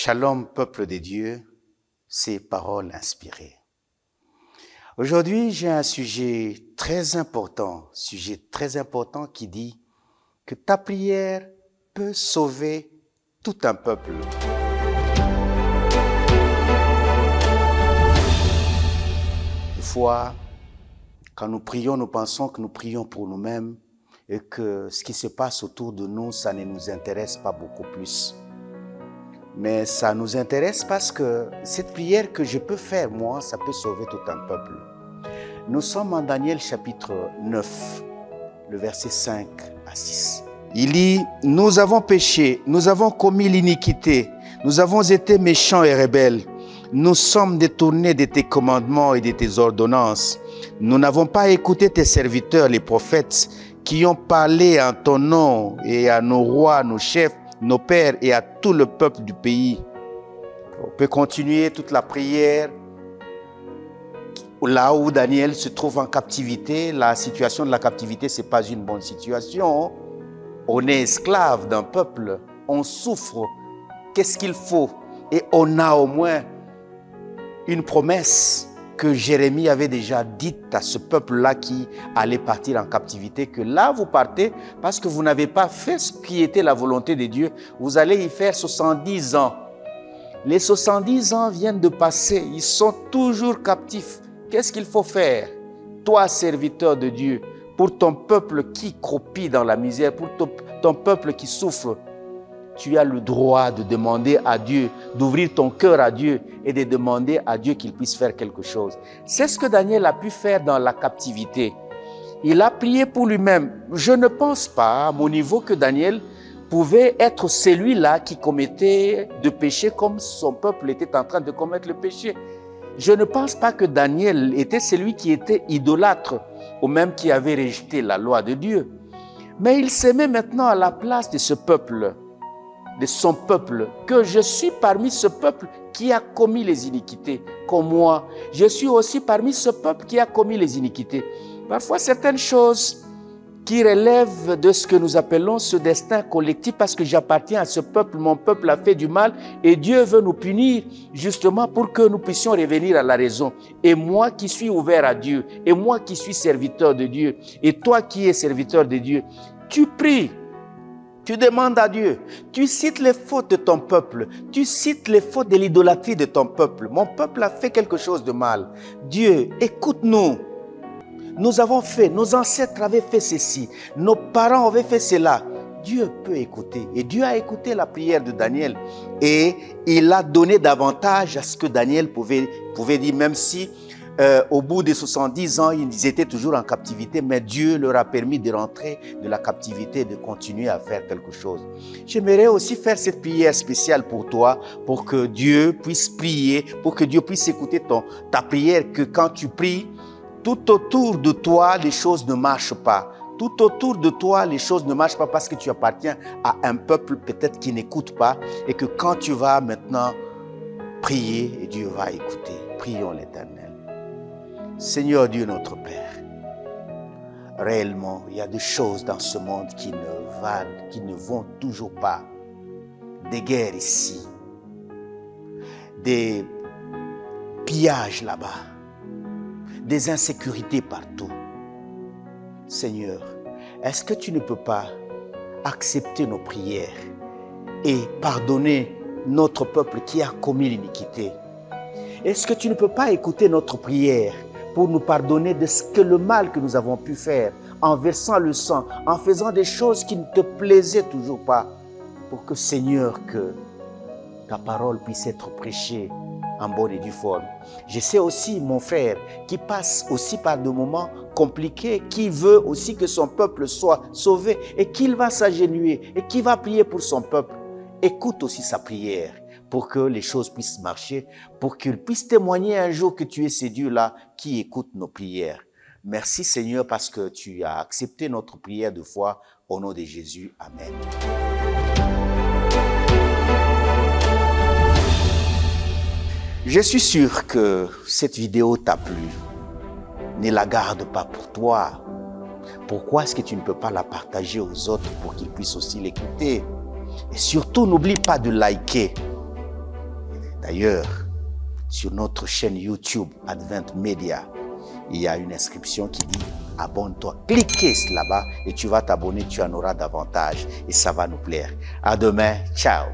Shalom, peuple de Dieu, ces paroles inspirées. Aujourd'hui, j'ai un sujet très important qui dit que ta prière peut sauver tout un peuple. Des fois, quand nous prions, nous pensons que nous prions pour nous-mêmes et que ce qui se passe autour de nous, ça ne nous intéresse pas beaucoup plus. Mais ça nous intéresse parce que cette prière que je peux faire, moi, ça peut sauver tout un peuple. Nous sommes en Daniel chapitre 9, le verset 5 à 6. Il dit, « Nous avons péché, nous avons commis l'iniquité, nous avons été méchants et rebelles. Nous sommes détournés de tes commandements et de tes ordonnances. Nous n'avons pas écouté tes serviteurs, les prophètes, qui ont parlé en ton nom et à nos rois, nos chefs, nos pères et à tout le peuple du pays. » On peut continuer toute la prière. Là où Daniel se trouve en captivité, la situation de la captivité, ce n'est pas une bonne situation. On est esclave d'un peuple, on souffre. Qu'est-ce qu'il faut? Et on a au moins une promesse que Jérémie avait déjà dite à ce peuple-là qui allait partir en captivité, que là vous partez parce que vous n'avez pas fait ce qui était la volonté de Dieu. Vous allez y faire 70 ans. Les 70 ans viennent de passer, ils sont toujours captifs. Qu'est-ce qu'il faut faire? Toi, serviteur de Dieu, pour ton peuple qui croupit dans la misère, pour ton peuple qui souffre, tu as le droit de demander à Dieu, d'ouvrir ton cœur à Dieu et de demander à Dieu qu'il puisse faire quelque chose. C'est ce que Daniel a pu faire dans la captivité. Il a prié pour lui-même. Je ne pense pas, à mon niveau, que Daniel pouvait être celui-là qui commettait de péché comme son peuple était en train de commettre le péché. Je ne pense pas que Daniel était celui qui était idolâtre, ou même qui avait rejeté la loi de Dieu. Mais il se met maintenant à la place de ce peuple, de son peuple, que je suis parmi ce peuple qui a commis les iniquités, comme moi. Je suis aussi parmi ce peuple qui a commis les iniquités. Parfois, certaines choses qui relèvent de ce que nous appelons ce destin collectif, parce que j'appartiens à ce peuple, mon peuple a fait du mal, et Dieu veut nous punir justement pour que nous puissions revenir à la raison. Et moi qui suis ouvert à Dieu, et moi qui suis serviteur de Dieu, et toi qui es serviteur de Dieu, tu pries. Tu demandes à Dieu, tu cites les fautes de ton peuple, tu cites les fautes de l'idolâtrie de ton peuple. Mon peuple a fait quelque chose de mal. Dieu, écoute-nous. Nous avons fait, nos ancêtres avaient fait ceci, nos parents avaient fait cela. Dieu peut écouter. Et Dieu a écouté la prière de Daniel. Et il a donné davantage à ce que Daniel pouvait dire, même si au bout de 70 ans, ils étaient toujours en captivité, mais Dieu leur a permis de rentrer de la captivité et de continuer à faire quelque chose. J'aimerais aussi faire cette prière spéciale pour toi, pour que Dieu puisse prier, pour que Dieu puisse écouter ta prière, que quand tu pries, tout autour de toi, les choses ne marchent pas. Tout autour de toi, les choses ne marchent pas parce que tu appartiens à un peuple peut-être qui n'écoute pas et que quand tu vas maintenant prier, et Dieu va écouter. Prions l'Éternel. Seigneur Dieu notre Père, réellement, il y a des choses dans ce monde qui ne vont toujours pas. Des guerres ici, des pillages là-bas, des insécurités partout. Seigneur, est-ce que tu ne peux pas accepter nos prières et pardonner notre peuple qui a commis l'iniquité? Est-ce que tu ne peux pas écouter notre prière pour nous pardonner de ce que le mal que nous avons pu faire en versant le sang, en faisant des choses qui ne te plaisaient toujours pas, pour que, Seigneur, que ta parole puisse être prêchée en bonne et due forme. Je sais aussi, mon frère, qui passe aussi par des moments compliqués, qui veut aussi que son peuple soit sauvé et qu'il va s'agenouiller et qui va prier pour son peuple. Écoute aussi sa prière pour que les choses puissent marcher, pour qu'il puisse témoigner un jour que tu es ce Dieu-là qui écoute nos prières. Merci Seigneur parce que tu as accepté notre prière de foi au nom de Jésus. Amen. Je suis sûr que cette vidéo t'a plu. Ne la garde pas pour toi. Pourquoi est-ce que tu ne peux pas la partager aux autres pour qu'ils puissent aussi l'écouter? Et surtout, n'oublie pas de liker. D'ailleurs, sur notre chaîne YouTube Advent Media, il y a une inscription qui dit « Abonne-toi ». Cliquez là-bas et tu vas t'abonner, tu en auras davantage et ça va nous plaire. À demain, ciao.